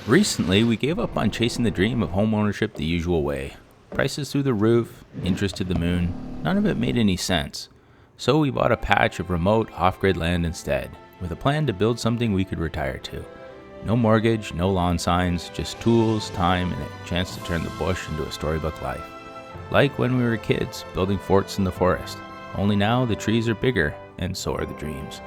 Recently, we gave up on chasing the dream of homeownership the usual way. Prices through the roof, interest to the moon, none of it made any sense. So we bought a patch of remote, off-grid land instead, with a plan to build something we could retire to. No mortgage, no lawn signs, just tools, time, and a chance to turn the bush into a storybook life. Like when we were kids, building forts in the forest. Only now the trees are bigger, and so are the dreams.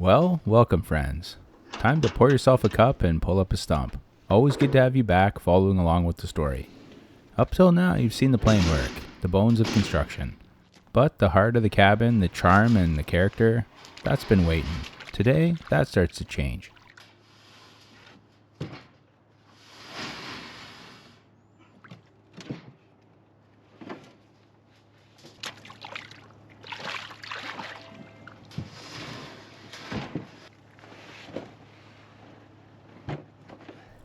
Well, welcome friends. Time to pour yourself a cup and pull up a stump. Always good to have you back following along with the story. Up till now you've seen the plain work, the bones of construction. But the heart of the cabin, the charm and the character, that's been waiting. Today, that starts to change.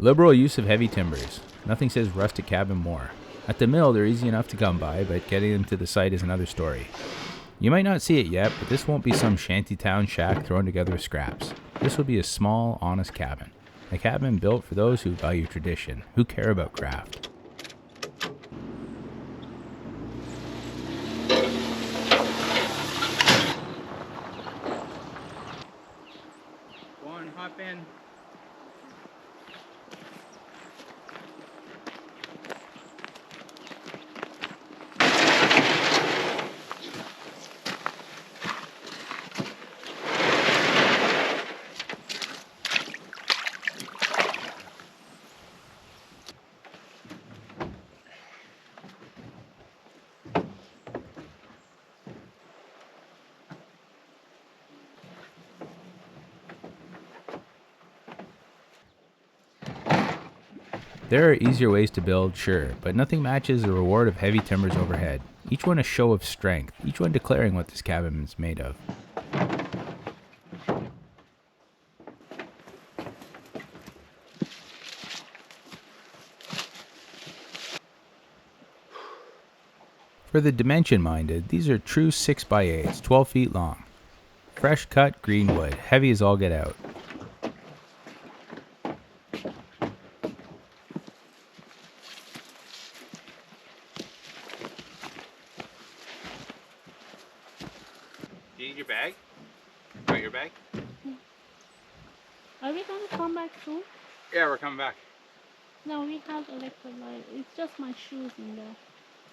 Liberal use of heavy timbers. Nothing says rustic cabin more. At the mill, they're easy enough to come by, but getting them to the site is another story. You might not see it yet, but this won't be some shantytown shack thrown together with scraps. This will be a small, honest cabin. A cabin built for those who value tradition, who care about craft. Go on, hop in. There are easier ways to build, sure, but nothing matches the reward of heavy timbers overhead. Each one a show of strength, each one declaring what this cabin is made of. For the dimension-minded, these are true 6x8s, 12 feet long. Fresh cut green wood, heavy as all get out. Do you need your bag? Got your bag? Are we going to come back soon? Yeah, we're coming back. No, we have electrolyte. It's just my shoes in there.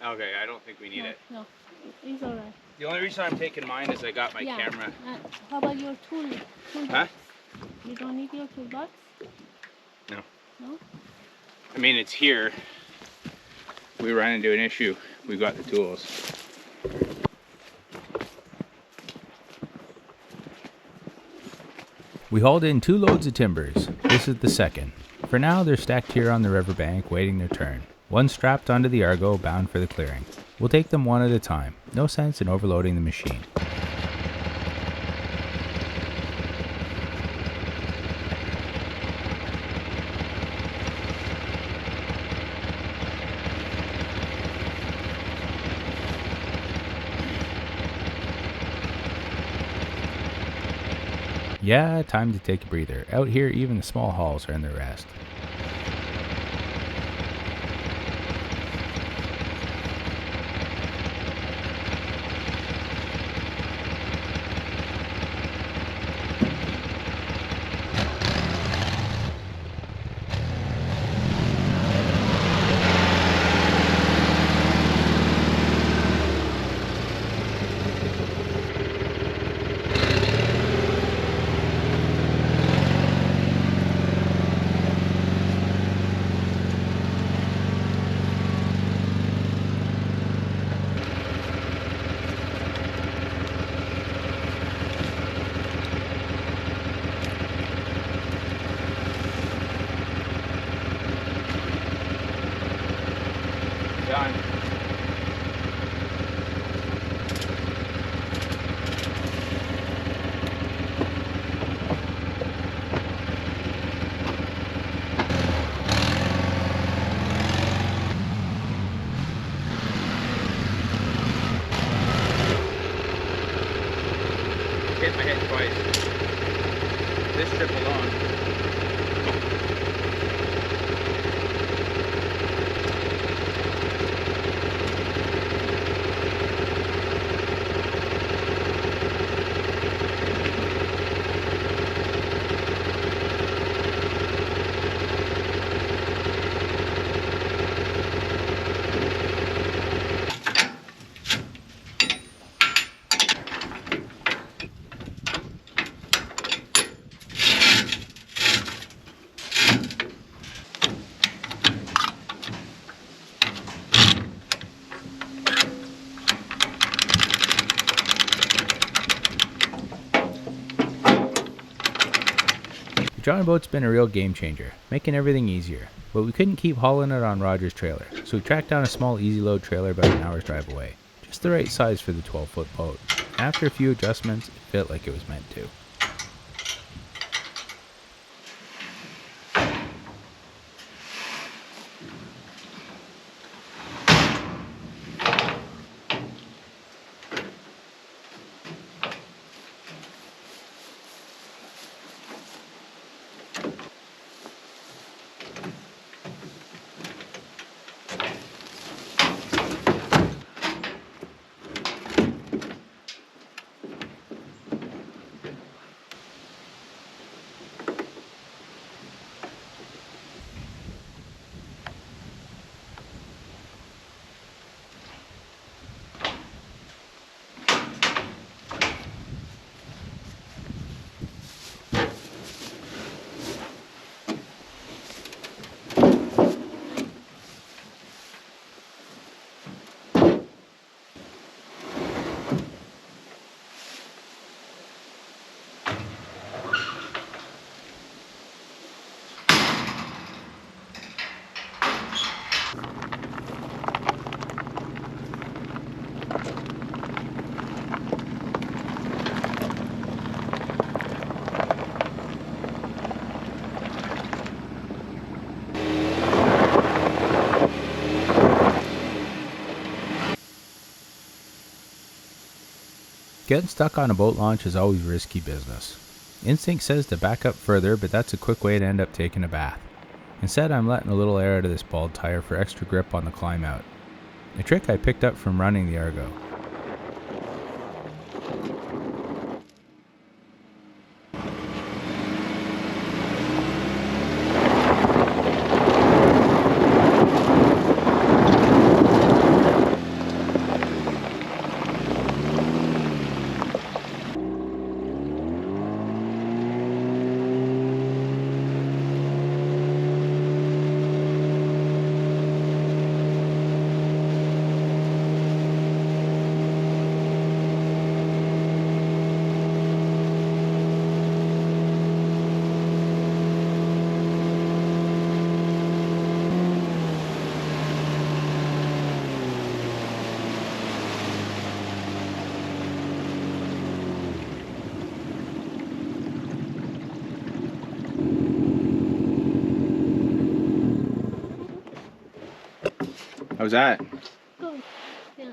Okay, I don't think we need it. No, it's alright. The only reason I'm taking mine is I got my camera. How about your toolbox? Huh? You don't need your toolbox? No. No? I mean, it's here. We ran into an issue. We got the tools. We hauled in 2 loads of timbers. This is the second. For now, they're stacked here on the riverbank, waiting their turn. One strapped onto the Argo, bound for the clearing. We'll take them one at a time. No sense in overloading the machine. Yeah, time to take a breather. Out here, even the small hauls are in their rest. twice. This trip alone. The drawing boat's been a real game changer, making everything easier, but we couldn't keep hauling it on Roger's trailer, so we tracked down a small easy load trailer about an hour's drive away, just the right size for the 12-foot boat. After a few adjustments, it fit like it was meant to. Getting stuck on a boat launch is always risky business. Instinct says to back up further, but that's a quick way to end up taking a bath. Instead, I'm letting a little air out of this bald tire for extra grip on the climb out. A trick I picked up from running the Argo. How's that? Good. Yeah.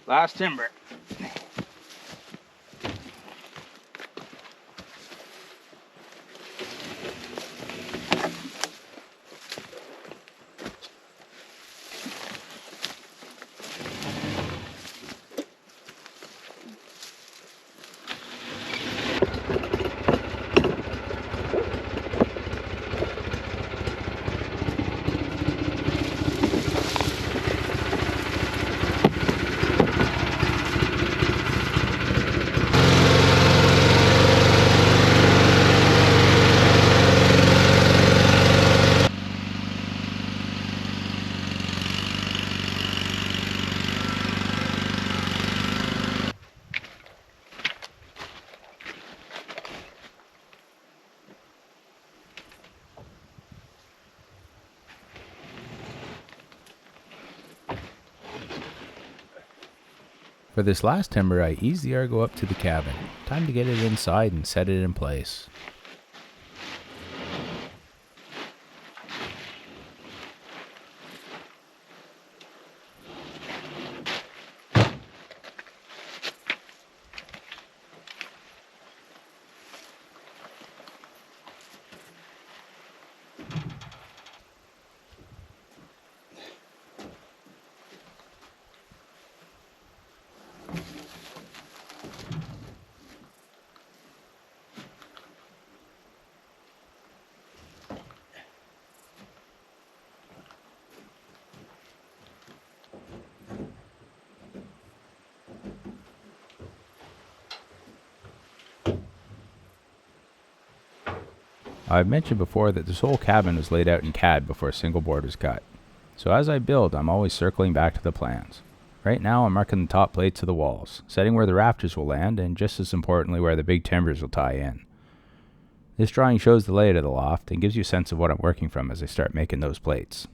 Last timber. For this last timber, I ease the Argo up to the cabin. Time to get it inside and set it in place. I've mentioned before that this whole cabin was laid out in CAD before a single board was cut. So as I build, I'm always circling back to the plans. Right now I'm marking the top plates of the walls, setting where the rafters will land, and just as importantly where the big timbers will tie in. This drawing shows the layout of the loft and gives you a sense of what I'm working from as I start making those plates.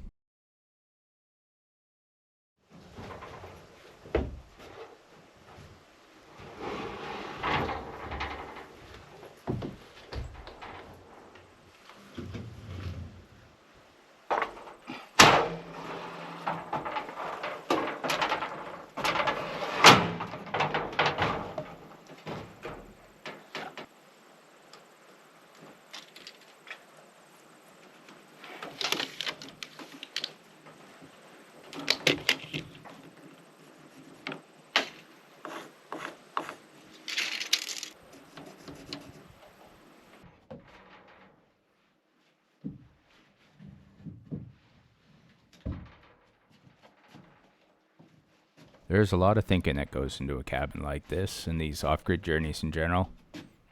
There's a lot of thinking that goes into a cabin like this and these off-grid journeys in general.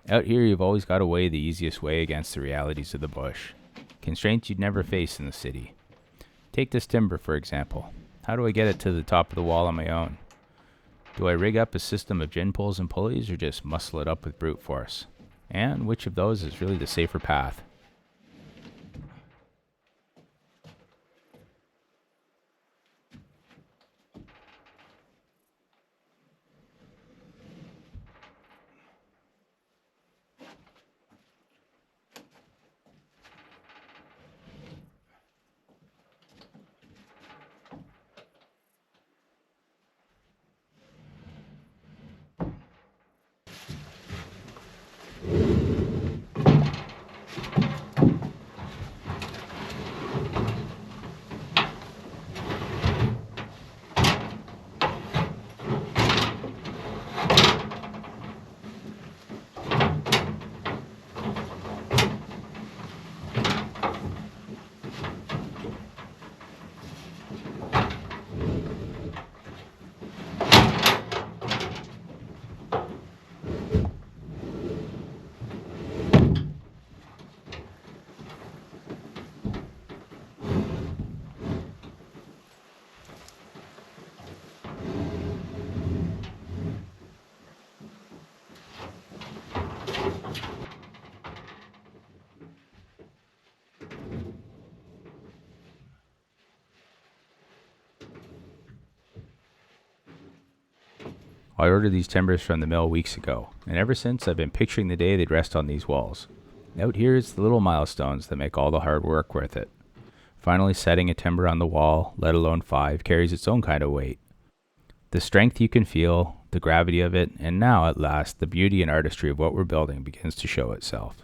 Out here you've always got to weigh the easiest way against the realities of the bush. Constraints you'd never face in the city. Take this timber for example. How do I get it to the top of the wall on my own? Do I rig up a system of gin pulls and pulleys or just muscle it up with brute force? And which of those is really the safer path? I ordered these timbers from the mill weeks ago, and ever since I've been picturing the day they'd rest on these walls. Out here it's the little milestones that make all the hard work worth it. Finally setting a timber on the wall, let alone 5, carries its own kind of weight. The strength you can feel, the gravity of it, and now at last the beauty and artistry of what we're building begins to show itself.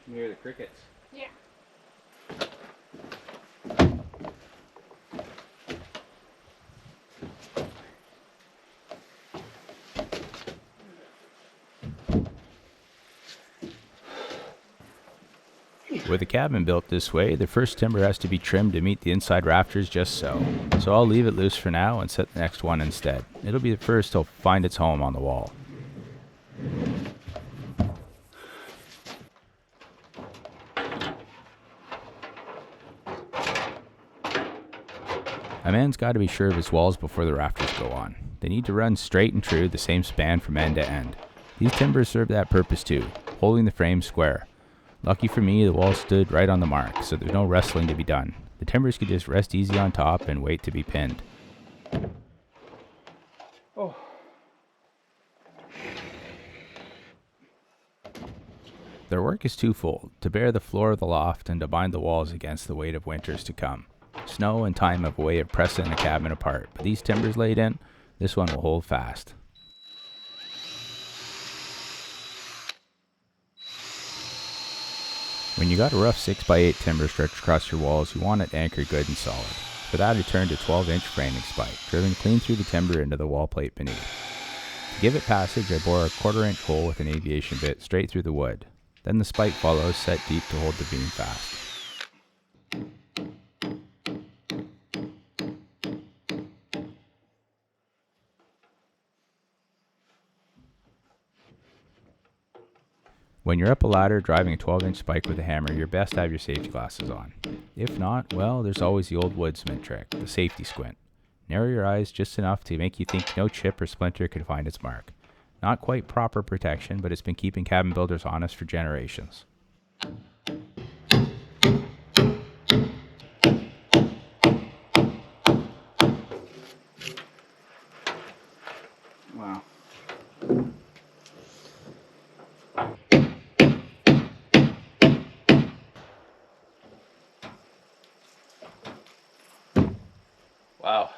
You hear the crickets? Yeah. With a cabin built this way, the first timber has to be trimmed to meet the inside rafters just so. So I'll leave it loose for now and set the next one instead. It'll be the first to find its home on the wall. A man's got to be sure of his walls before the rafters go on. They need to run straight and true, the same span from end to end. These timbers serve that purpose too, holding the frame square. Lucky for me, the wall stood right on the mark, so there's no wrestling to be done. The timbers could just rest easy on top and wait to be pinned. Oh, Their work is twofold: to bear the floor of the loft and to bind the walls against the weight of winters to come. Snow and time have a way of pressing the cabin apart, but these timbers laid in, this one will hold fast. When you got a rough 6x8 timber stretched across your walls, you want it anchored good and solid. For that, I turned a 12-inch framing spike, driven clean through the timber into the wall plate beneath. To give it passage, I bore a 1/4-inch hole with an aviation bit straight through the wood. Then the spike follows, set deep to hold the beam fast. When you're up a ladder driving a 12-inch spike with a hammer, you're best to have your safety glasses on. If not, well, there's always the old woodsman trick, the safety squint. Narrow your eyes just enough to make you think no chip or splinter could find its mark. Not quite proper protection, but it's been keeping cabin builders honest for generations. Wow. Wow.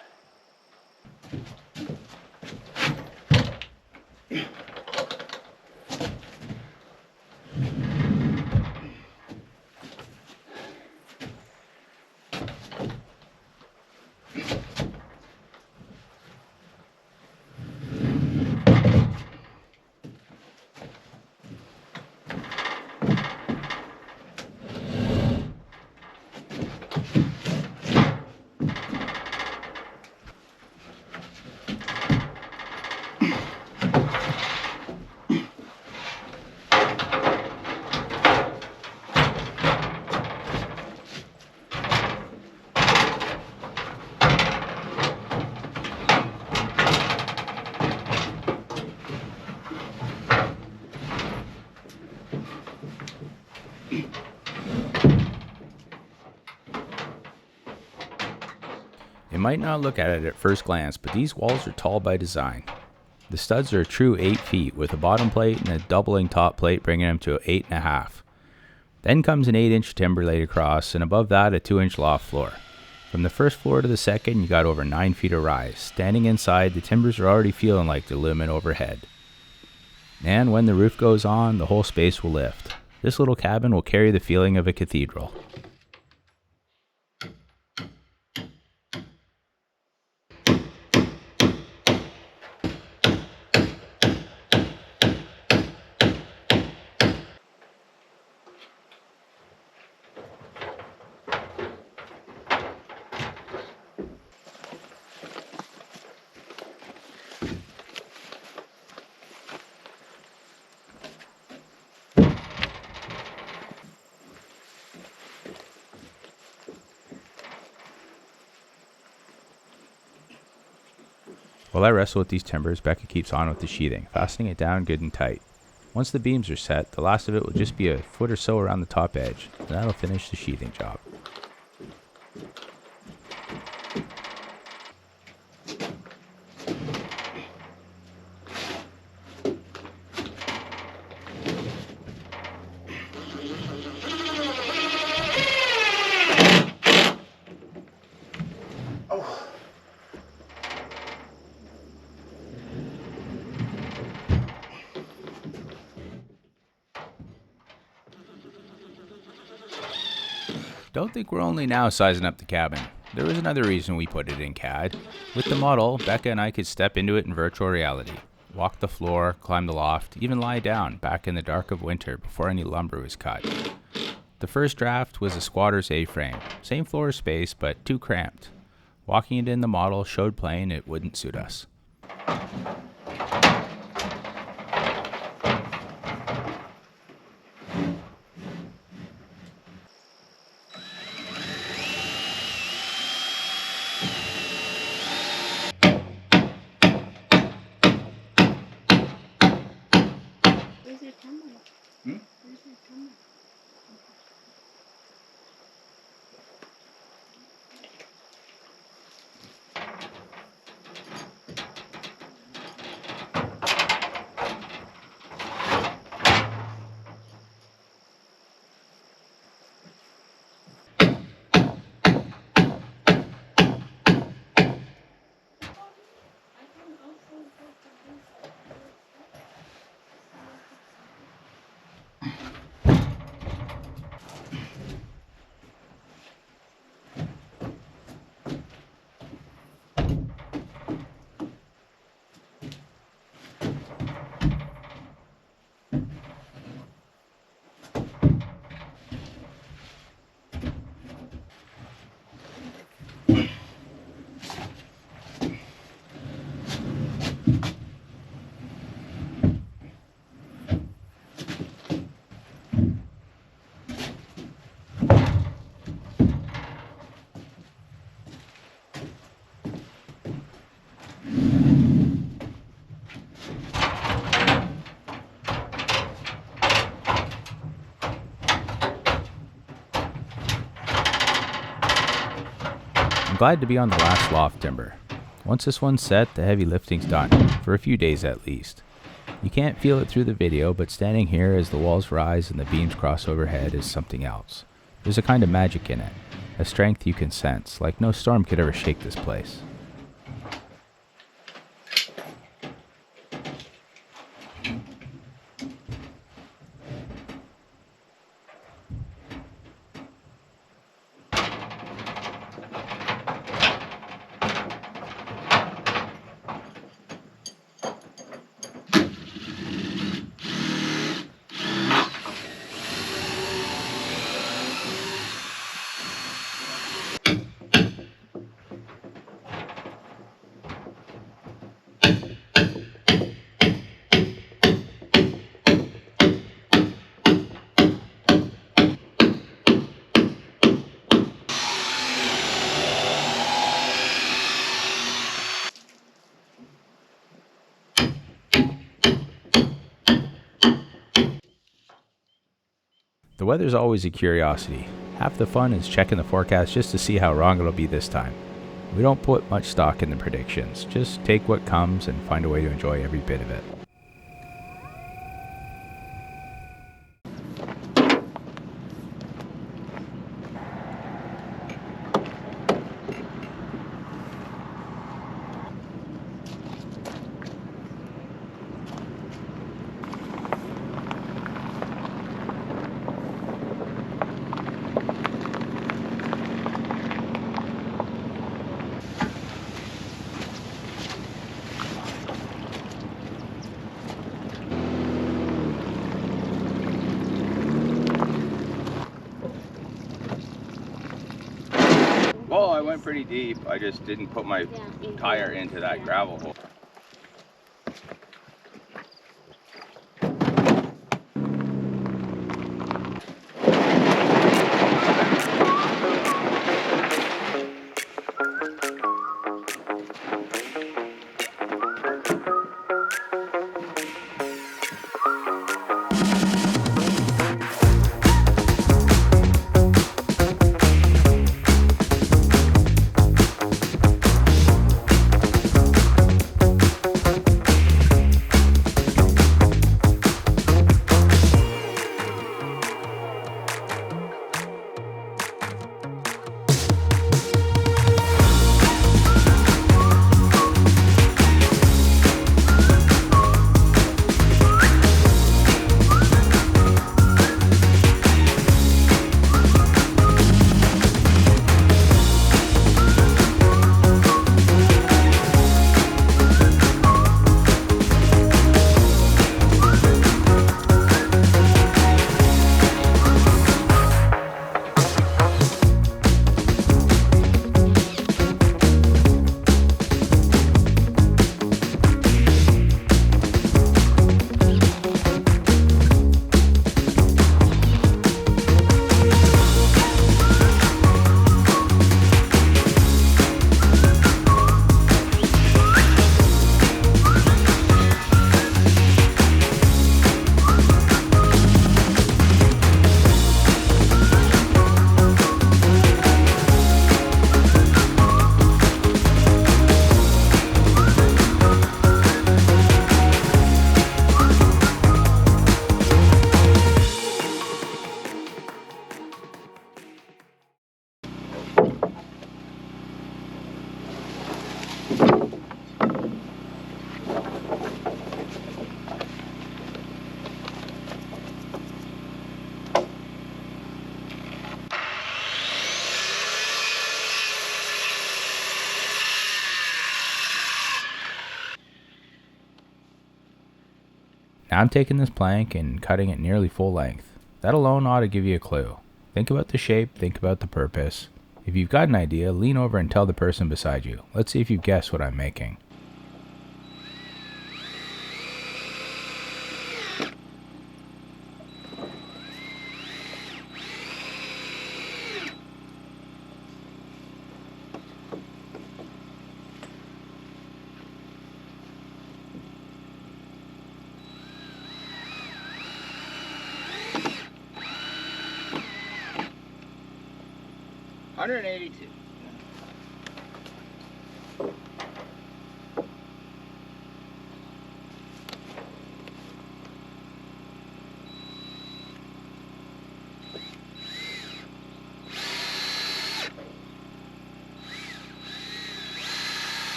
You might not look at it at first glance, but these walls are tall by design. The studs are a true 8 feet with a bottom plate and a doubling top plate bringing them to 8.5. Then comes an 8-inch timber laid across, and above that a 2-inch loft floor. From the first floor to the second, you got over 9 feet of rise. Standing inside, the timbers are already feeling like the lumen overhead. And when the roof goes on, the whole space will lift. This little cabin will carry the feeling of a cathedral. While I wrestle with these timbers, Becca keeps on with the sheathing, fastening it down good and tight. Once the beams are set, the last of it will just be a foot or so around the top edge, and that'll finish the sheathing job. Don't think we're only now sizing up the cabin. There was another reason we put it in CAD. With the model, Becca and I could step into it in virtual reality. Walk the floor, climb the loft, even lie down back in the dark of winter before any lumber was cut. The first draft was a squatter's A-frame. Same floor space, but too cramped. Walking it in the model showed plain it wouldn't suit us. Where's your camera? Hmm? Where's your camera? I'm glad to be on the last loft timber. Once this one's set, the heavy lifting's done, for a few days at least. You can't feel it through the video, but standing here as the walls rise and the beams cross overhead is something else. There's a kind of magic in it, a strength you can sense, like no storm could ever shake this place. The weather's always a curiosity. Half the fun is checking the forecast just to see how wrong it'll be this time. We don't put much stock in the predictions, just take what comes and find a way to enjoy every bit of it. Well, I went pretty deep. I just didn't put my tire into that gravel hole. I'm taking this plank and cutting it nearly full length. That alone ought to give you a clue. Think about the shape, think about the purpose. If you've got an idea, lean over and tell the person beside you. Let's see if you guess what I'm making. $182.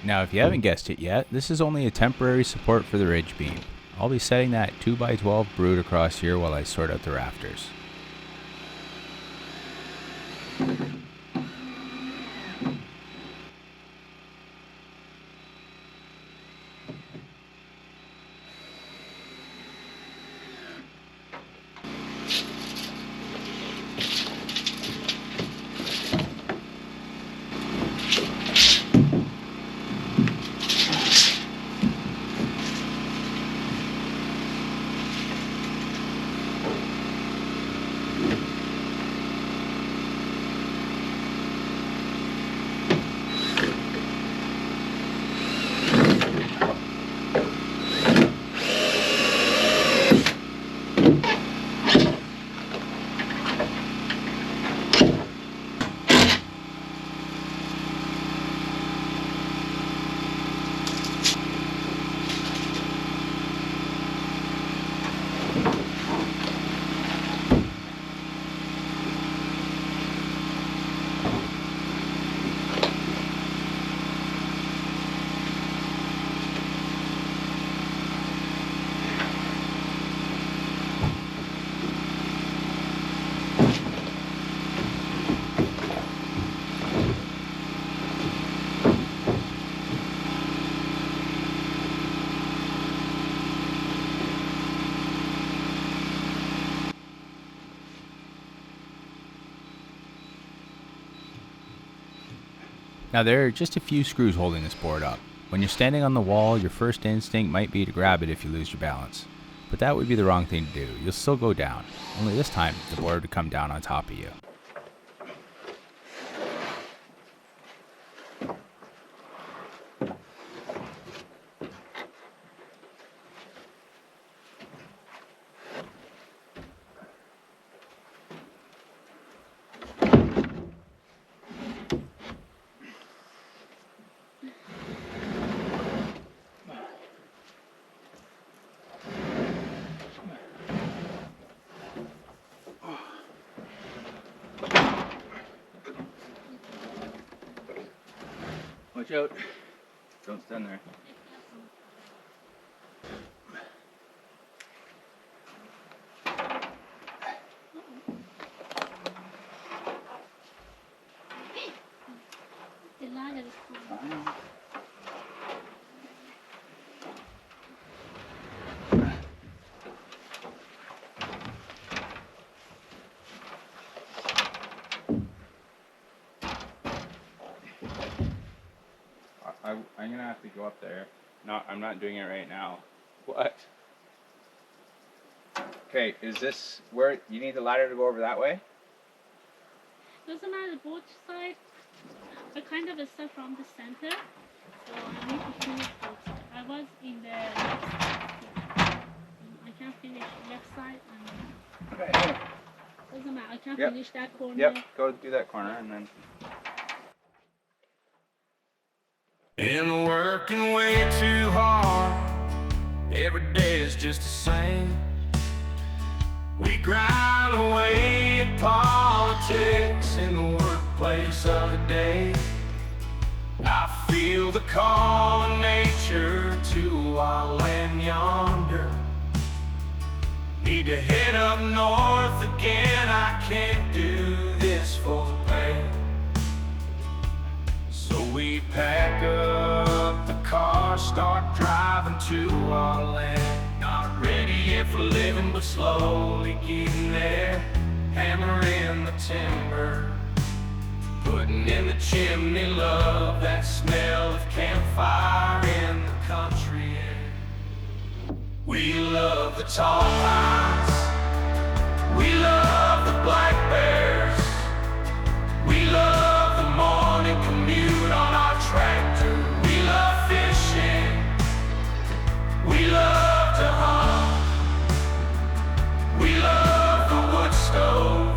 Now, if you haven't guessed it yet, this is only a temporary support for the ridge beam. I'll be setting that 2x12 brood across here while I sort out the rafters. Now there are just a few screws holding this board up. When you're standing on the wall, your first instinct might be to grab it if you lose your balance. But that would be the wrong thing to do. You'll still go down. Only this time, the board would come down on top of you. Watch out. Don't stand there. The ladder is fine. I'm gonna have to go up there. No, I'm not doing it right now. What? Okay, is this where you need the ladder to go over that way? Doesn't matter both side. I kind of start from the center, so I need to finish both sides. I was in the left side. I can finish left side and Okay. doesn't matter. I can Yep. finish that corner. Yep. Go do that corner and then. Been working way too hard. Every day is just the same. We grind away at politics in the workplace of the day. I feel the call of nature to our land yonder. Need to head up north again. I can't do this for pay. So we pack up the car, start driving to our land. Not ready yet for living, but slowly getting there. Hammering the timber, putting in the chimney, love that smell of campfire in the country air. We love the tall pines, we love the black bears, we love the morning commute on our tractor. We love fishing, we love to hunt, we love the wood stove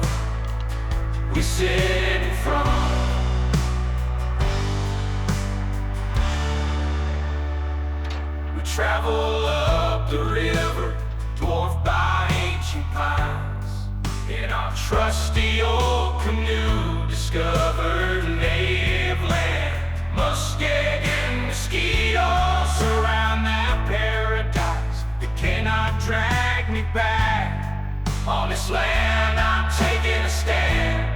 we sit in front. We travel up the river, dwarfed by ancient pines. In our trusty old canoe, discovered native land. Muskeg and mosquitoes surround that paradise. They cannot drag me back. On this land I'm taking a stand.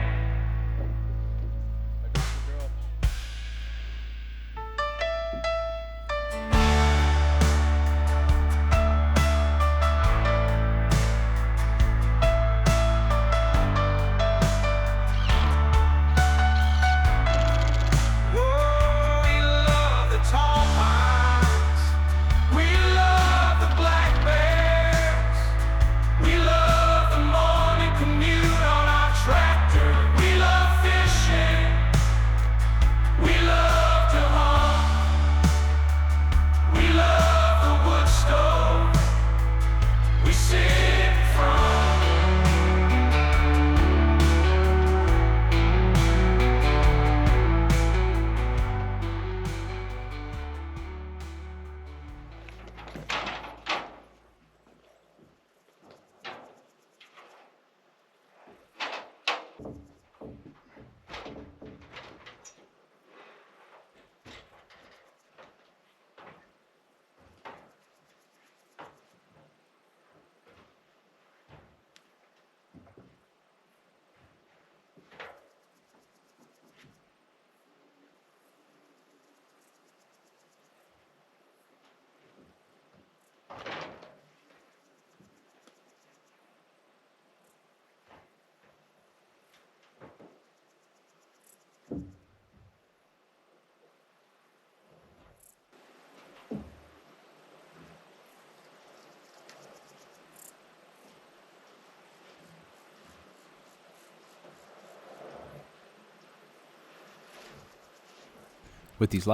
With these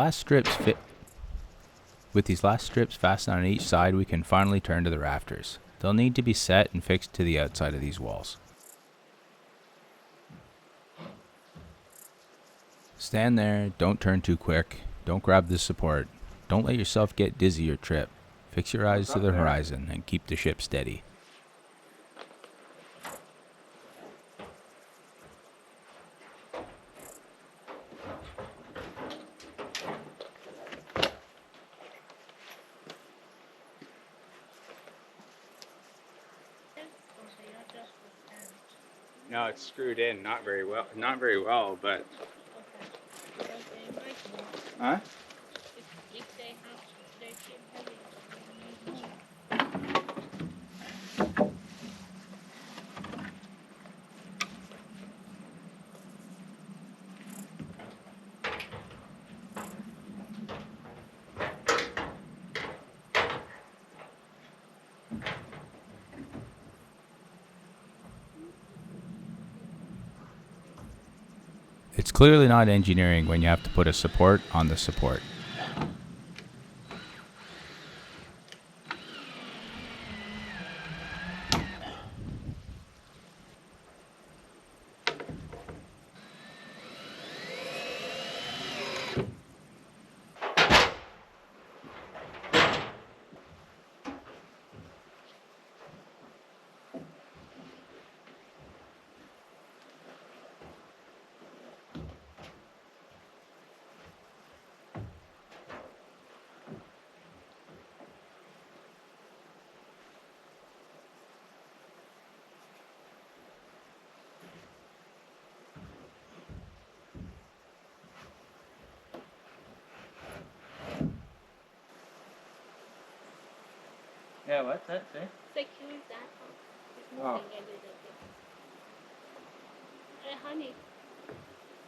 last strips fastened on each side, we can finally turn to the rafters. They'll need to be set and fixed to the outside of these walls. Stand there, don't turn too quick, don't grab the support, don't let yourself get dizzy or trip. Fix your eyes to the horizon and keep the ship steady. No, it's screwed in, not very well. Not very well, but. Okay. Because they might move. Huh? If they have their chip heavy, they might move. It's clearly not engineering when you have to put a support on the support. Yeah, what's that say? Secure that one. It's moving Oh. a little bit. Hey, honey,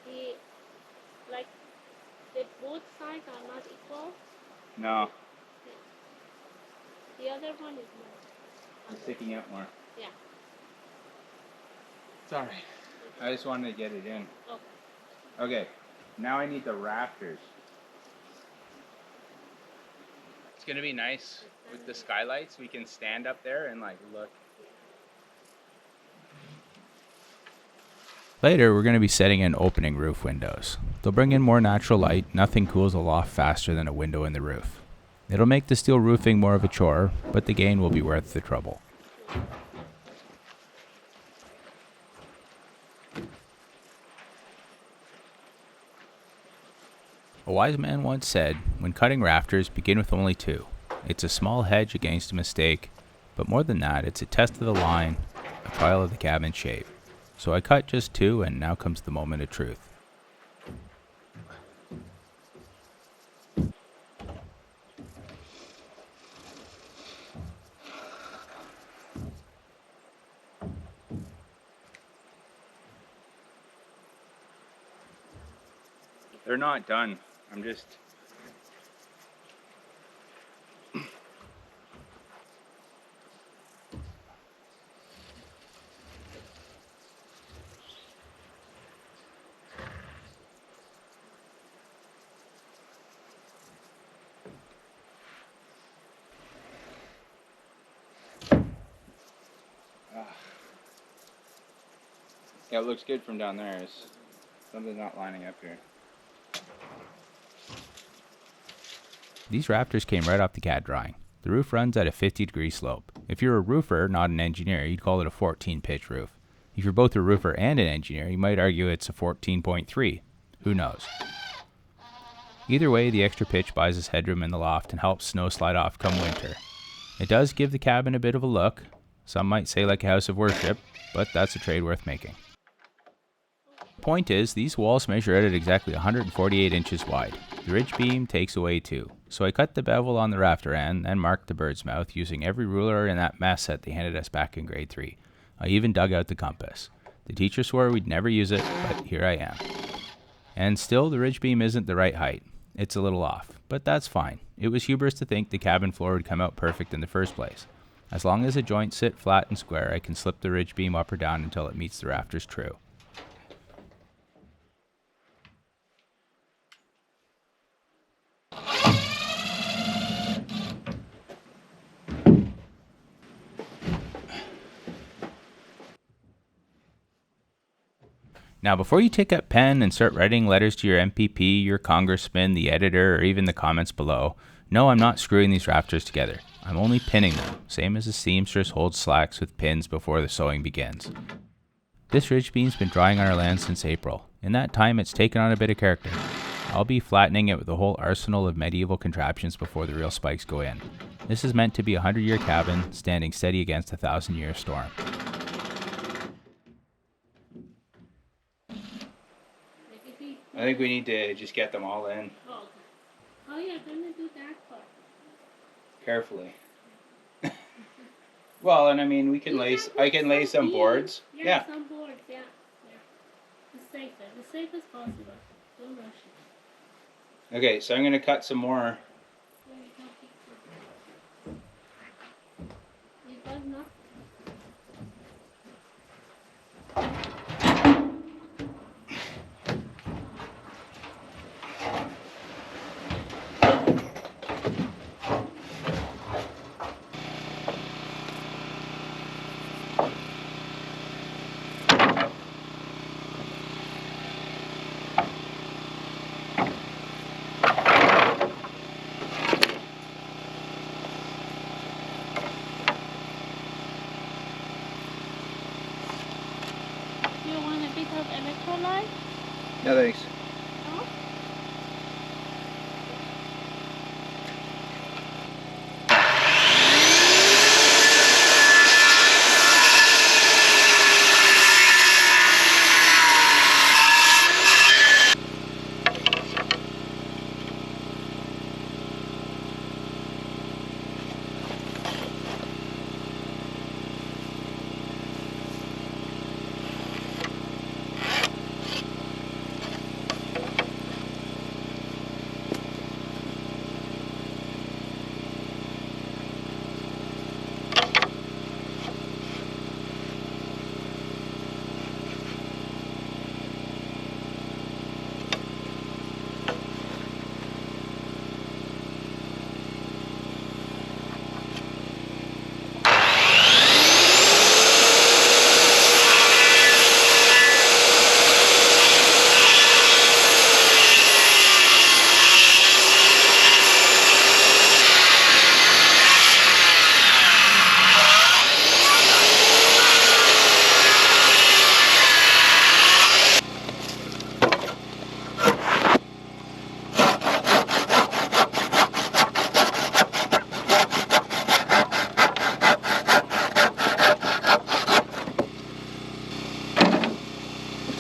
the like the both sides are not equal. No, The other one is more. it's sticking out more. Yeah. It's alright. I just wanted to get it in. Okay. Okay, now I need the rafters. It's gonna be nice with the skylights. We can stand up there and like look. Later, we're going to be setting in opening roof windows. They'll bring in more natural light. Nothing cools a loft faster than a window in the roof. It'll make the steel roofing more of a chore, but the gain will be worth the trouble. A wise man once said, when cutting rafters, begin with only 2. It's a small hedge against a mistake, but more than that, it's a test of the line, a trial of the cabin shape. So I cut just 2, and now comes the moment of truth. They're not done. I'm just. Yeah, it looks good from down there. It's, something's not lining up here. These rafters came right off the CAD drawing. The roof runs at a 50-degree slope. If you're a roofer, not an engineer, you'd call it a 14-pitch roof. If you're both a roofer and an engineer, you might argue it's a 14.3. Who knows? Either way, the extra pitch buys us headroom in the loft and helps snow slide off come winter. It does give the cabin a bit of a look. Some might say like a house of worship, but that's a trade worth making. Point is, these walls measure out at exactly 148 inches wide. The ridge beam takes away 2, so I cut the bevel on the rafter end and marked the bird's mouth using every ruler in that mess set they handed us back in grade 3. I even dug out the compass. The teacher swore we'd never use it, but here I am. And still, the ridge beam isn't the right height. It's a little off, but that's fine. It was hubris to think the cabin floor would come out perfect in the first place. As long as the joints sit flat and square, I can slip the ridge beam up or down until it meets the rafters true. Now, before you take up pen and start writing letters to your MPP, your congressman, the editor, or even the comments below, no, I'm not screwing these rafters together. I'm only pinning them, same as a seamstress holds slacks with pins before the sewing begins. This ridge beam's been drying on our land since April. In that time, it's taken on a bit of character. I'll be flattening it with a whole arsenal of medieval contraptions before the real spikes go in. This is meant to be a 100-year cabin, standing steady against a 1,000-year storm. I think we need to just get them all in Oh, okay. How are you gonna do that part? carefully. Well, and I mean, we can I can lay some boards. Yeah. Some boards, yeah. The safest possible. Don't rush it. Okay, so I'm gonna cut some more. It does not. bit of electrolyte. No thanks. No?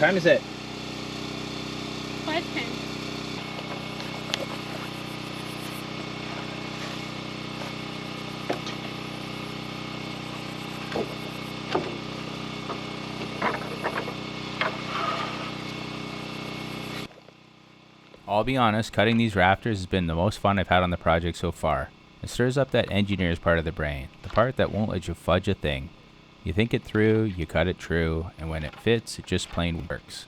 What time is it? 5:10. I'll be honest, cutting these rafters has been the most fun I've had on the project so far. It stirs up that engineer's part of the brain, the part that won't let you fudge a thing. You think it through, you cut it true, and when it fits, it just plain works.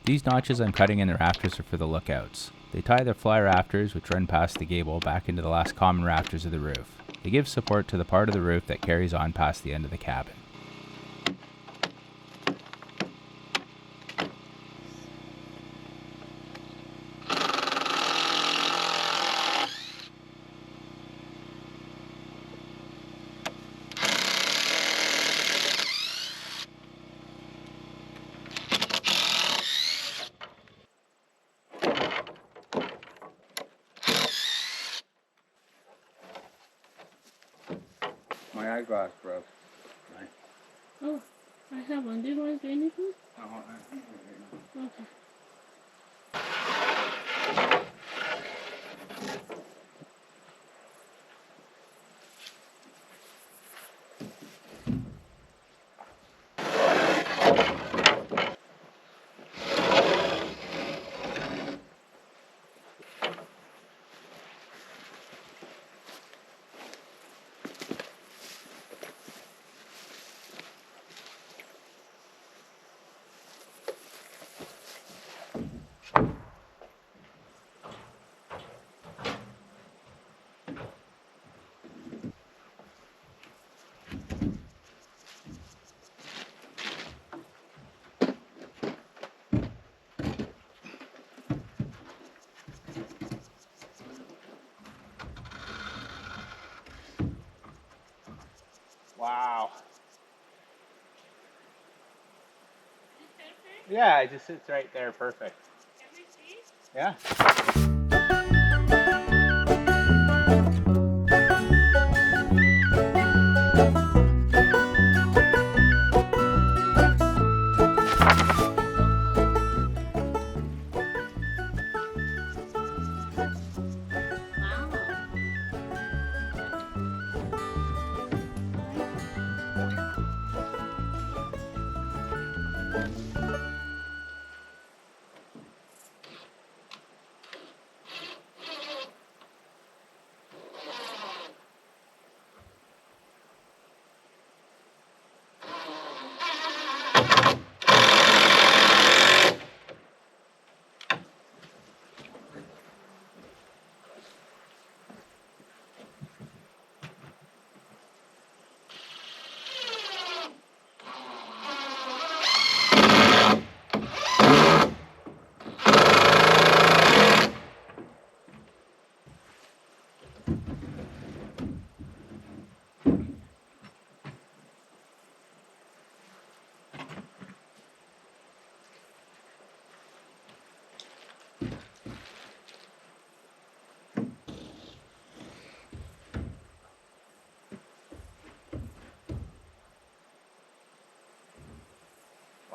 These notches I'm cutting in the rafters are for the lookouts. They tie their fly rafters, which run past the gable, back into the last common rafters of the roof. They give support to the part of the roof that carries on past the end of the cabin. My eyeglass broke. Oh, I have one. Do you want to do anything? Oh, Okay. wow. Perfect. Yeah, it just sits right there, perfect. Can we see? Yeah.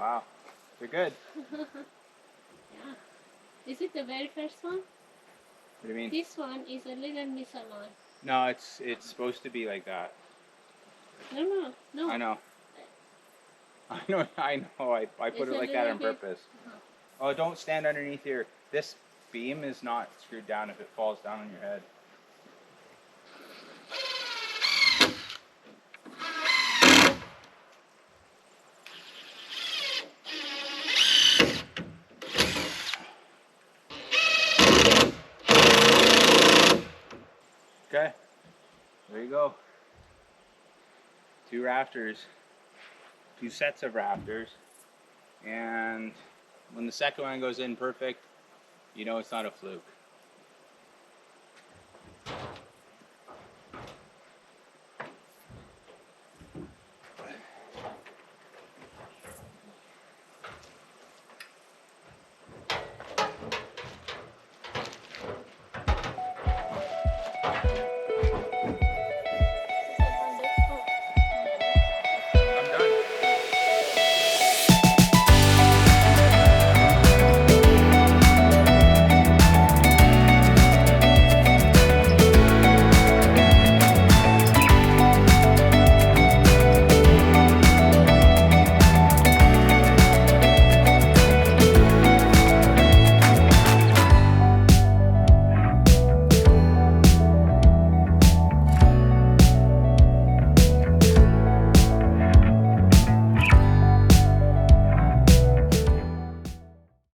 Wow. They're good. Yeah. Is it the very first one? What do you mean? This one is a little misaligned. No, it's supposed to be like that. No. I know. I know. I put It's it a like that little on bit- purpose. Oh, don't stand underneath here. This beam is not screwed down if it falls down on your head. Okay. There you go. 2 rafters. 2 sets of rafters. And when the second one goes in perfect, you know it's not a fluke.